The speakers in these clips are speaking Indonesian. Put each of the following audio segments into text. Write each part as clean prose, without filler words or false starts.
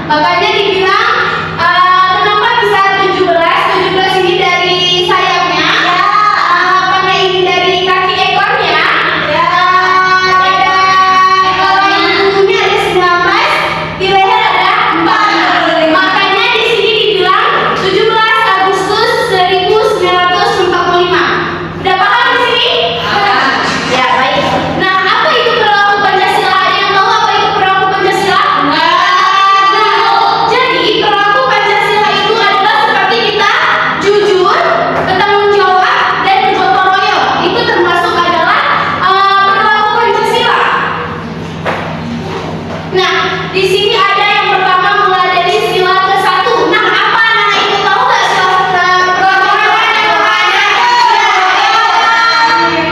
Makanya dibilang kenapa bisa 17? 17 ini dari sayapnya, karena ini dari kaki ekornya. Kalau yang ujungnya ada 19, di leher ada 4. Makanya di sini dibilang 17 Agustus 1945. Udah paham di sini? Ya, baik. Nah, apa itu perilaku Pancasila? Ada yang tahu apa itu perilaku Pancasila? Jadi perilaku Pancasila itu adalah seperti kita jujur, bertanggung jawab, dan bergotong royong. Itu termasuk adalah perilaku Pancasila. Nah, di sini ada yang pertama mulai dari sila ke-1. Nah, apa anak itu tahu nggak sila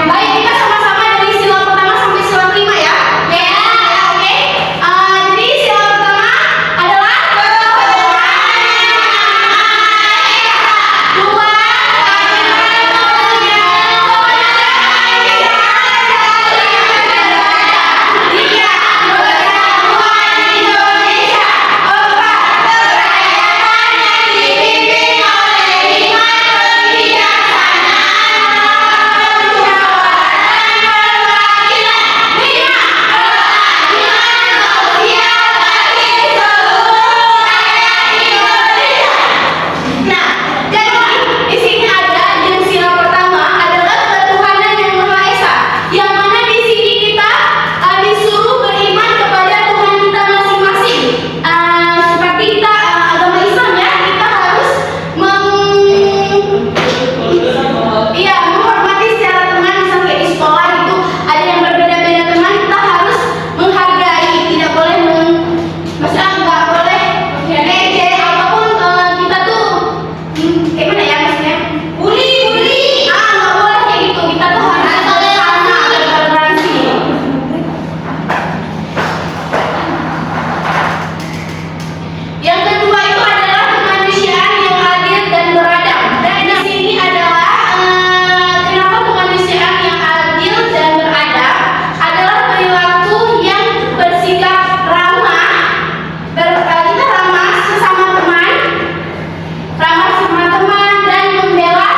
Baik, kita sama-sama dari sila pertama sampai sila kelima ya. Oke. Jadi sila pertama adalah Nah, jadi di sini ada yang sila pertama adalah ketuhanan yang Maha Esa, yang mana di sini kita disuruh beriman kepada Tuhan kita masing-masing. Seperti kita agama Islam ya, kita harus menghormati secara teman. Misalnya kayak di sekolah itu ada yang berbeda-beda teman, kita harus menghargai, tidak boleh nggak boleh ngejek ataupun kita tuh kayak mana ya maksudnya? Bully. Nggak boleh kayak gitu. Kita tuh harus bersama bertoleransi. Yang kedua itu adalah kemanusiaan yang adil dan beradab. Dan di sini adalah kenapa kemanusiaan yang adil dan beradab adalah perilaku yang bersikap ramah, kita ramah sesama teman, dan membela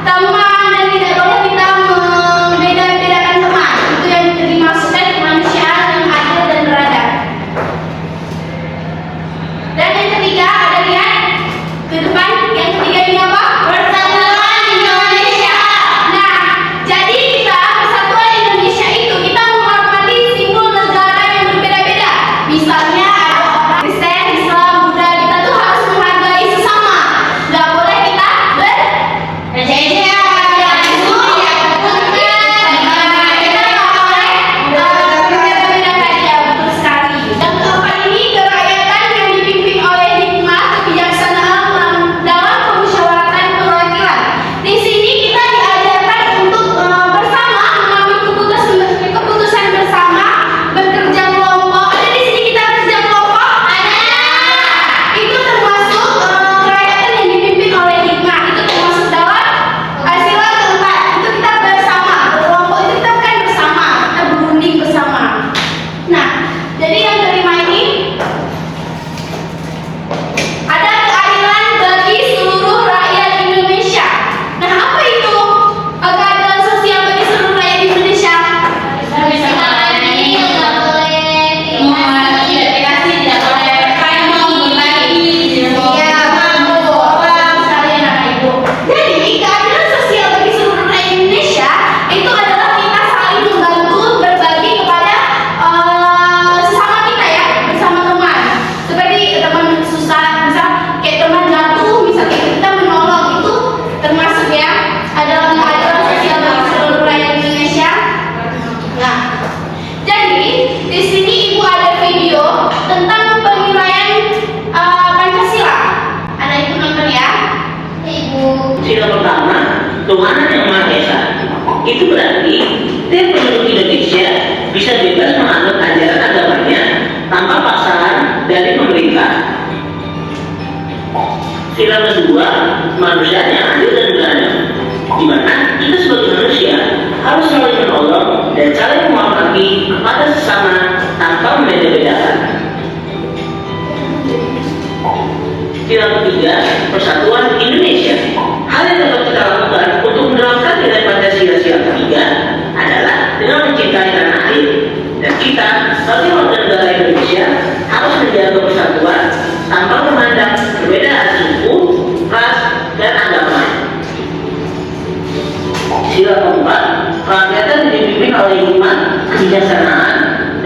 teman, dan tidak boleh kita membeda-bedakan teman. Itu yang dimaksudkan kemanusiaan yang adil dan beradab. Dan yang ketiga ada lihat ke depan, yang ketiga ini apa? Persatuan Indonesia. Nah, jadi kita Persatuan Indonesia itu kita menghormati simbol negara yang berbeda-beda. Misalnya ada orang Kristen, Islam, Buddha, kita tuh harus menghargai sesama. Nggak boleh kita berjejer. Betul sekali. Dan keempat ini kerakyatan yang dipimpin oleh hikmah, kebijaksanaan dalam pemusyawaratan perwakilan. Di sini kita diajarkan untuk bersama mengambil keputusan bersama, bekerja kelompok. Ada di sini kita kerja kelompok? Ada. Itu termasuk kerakyatan yang dipimpin oleh hikmah. Itu termasuk dalam sila keempat. Itu kita bersama, berkelompok itu kita kan bersama, kita berunding bersama. Nah, jadi yang kelima ini ada keadilan bagi seluruh rakyat Indonesia. Nah, apa itu keadilan sosial bagi seluruh rakyat Indonesia? Nggak boleh diskriminasi, tidak boleh sekalian anak ibu. Jadi keadilan sosial bagi seluruh rakyat Indonesia itu adalah kita saling membantu, berbagi kepada sesama kita ya, bersama teman. Seperti teman susah, misal kayak teman jatuh, misalnya kita menolong, itu termasuk ya adalah keadilan sosial bagi seluruh rakyat Indonesia. Nah, jadi di sini ibu ada video tentang penilaian Pancasila. Anak ibu nonton ya. Ibu. Sila pertama, Tuhanan yang Maha Esa. Itu berarti tiap penduduk Indonesia bisa bebas menganut ajaran agamanya tanpa paksaan dari pemerintah. Sila kedua, manusia yang adil dan beradab, di mana kita sebagai manusia harus saling menolong dan saling menghormati kepada sesama tanpa membeda-bedakan. Sila ketiga, Persatuan Indonesia. Hal yang dapat kita lakukan untuk menerapkan nilai Pancasila sila ketiga adalah dengan mencintai tanah air. Dan kita, sebagai warga negara Indonesia, harus menjaga persatuan tanpa memandang perbedaan suku, ras, dan agama. Sila keempat, kerakyatan dipimpin oleh hikmat, kebijaksanaan,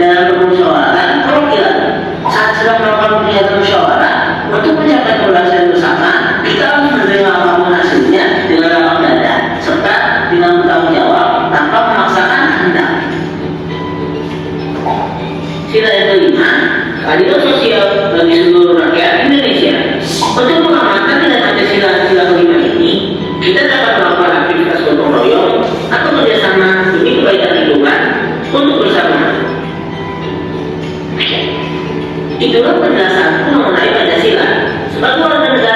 dan permusyawaratan perwakilan. Saat sedang melakukan kegiatan musyawarah untuk mencapai keberhasilan bersama, kita harus menerima apapun hasilnya dengan lapang dada serta dengan bertanggung jawab tanpa memaksakan kehendak. Sila yang kelima, keadilan sosial bagi seluruh rakyat Indonesia. Untuk mengamankan nilai Pancasila sila kelima ini, kita dapat melakukan aktivitas gotong royong atau kerjasama demi kebaikan lingkungan untuk bersama. Itulah penjelasanku mengenai Pancasila. Sebagai warga negara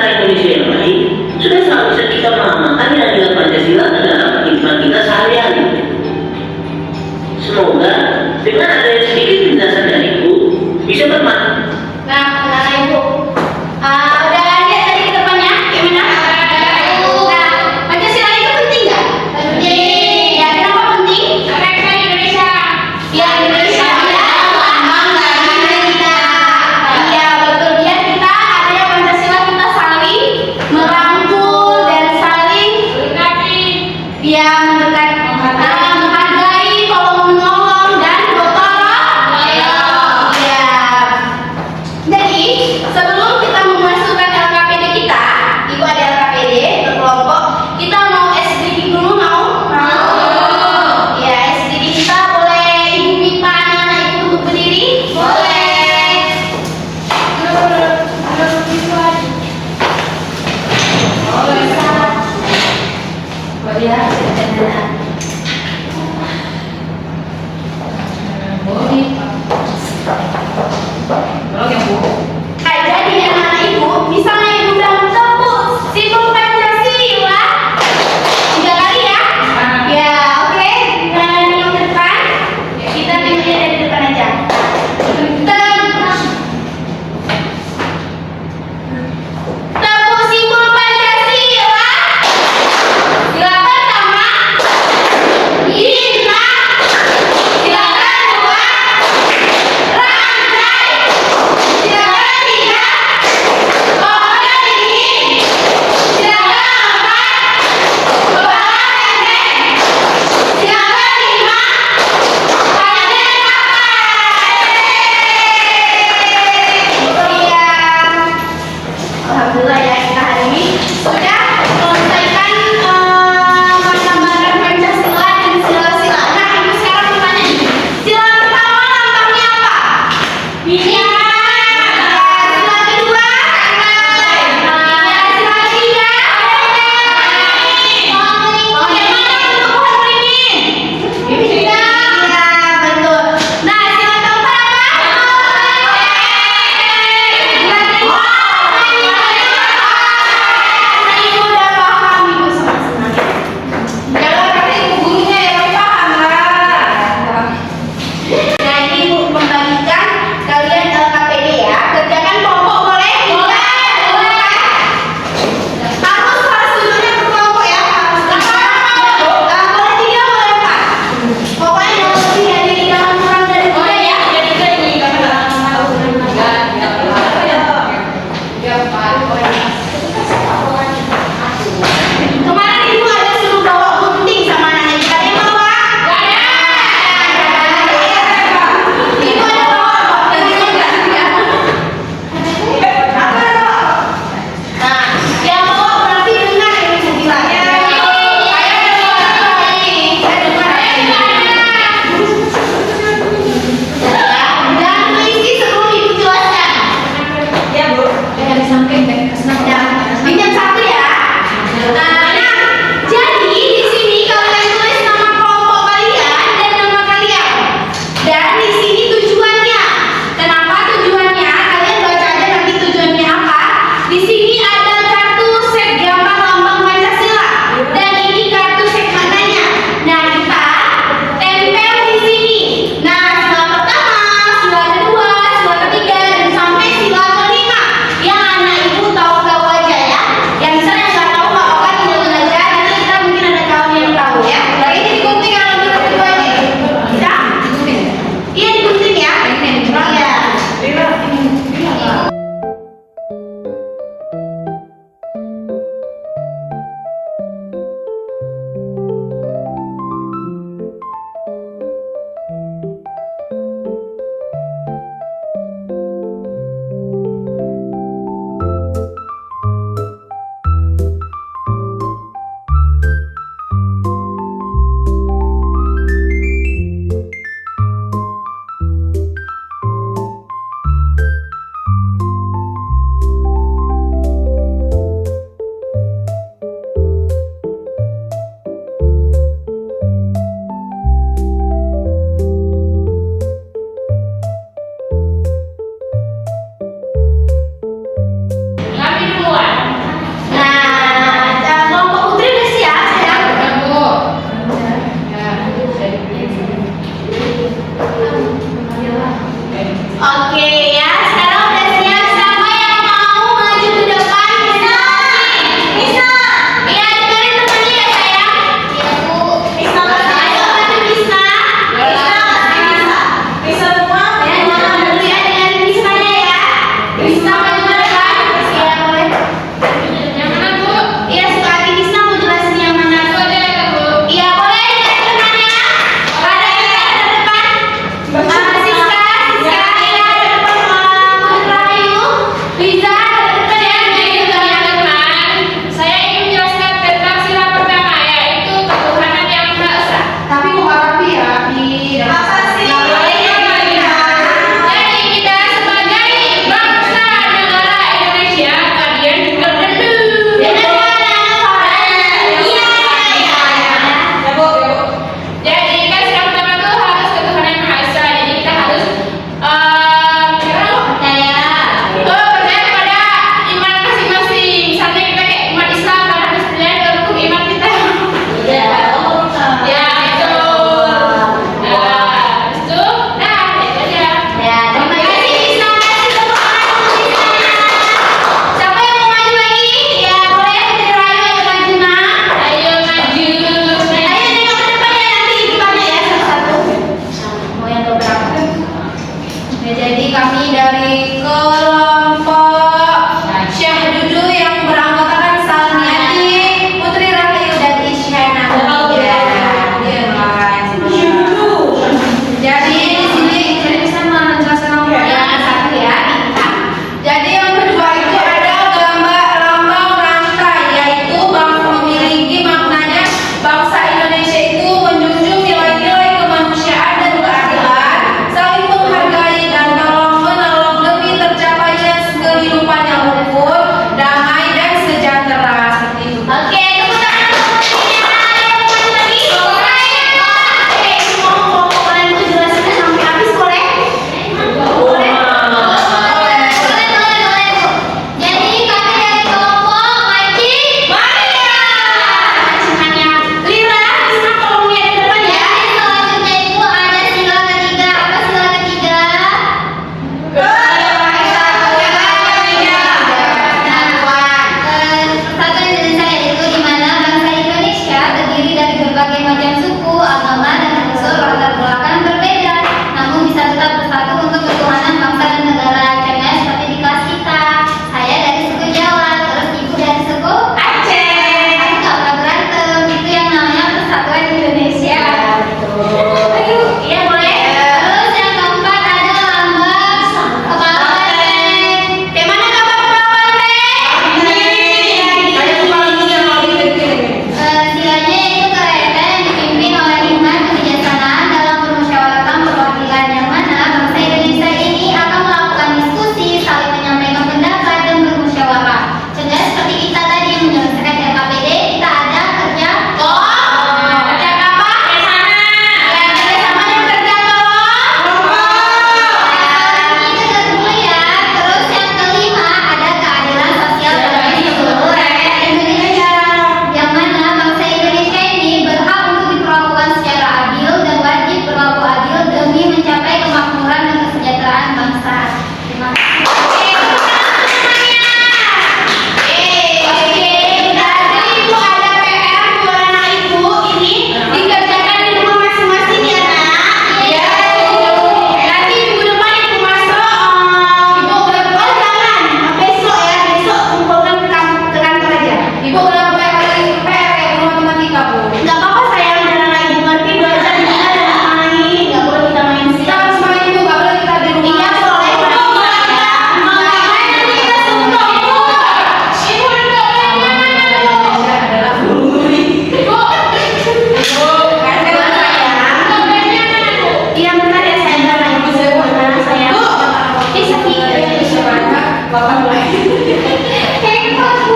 Hebat,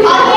Bu.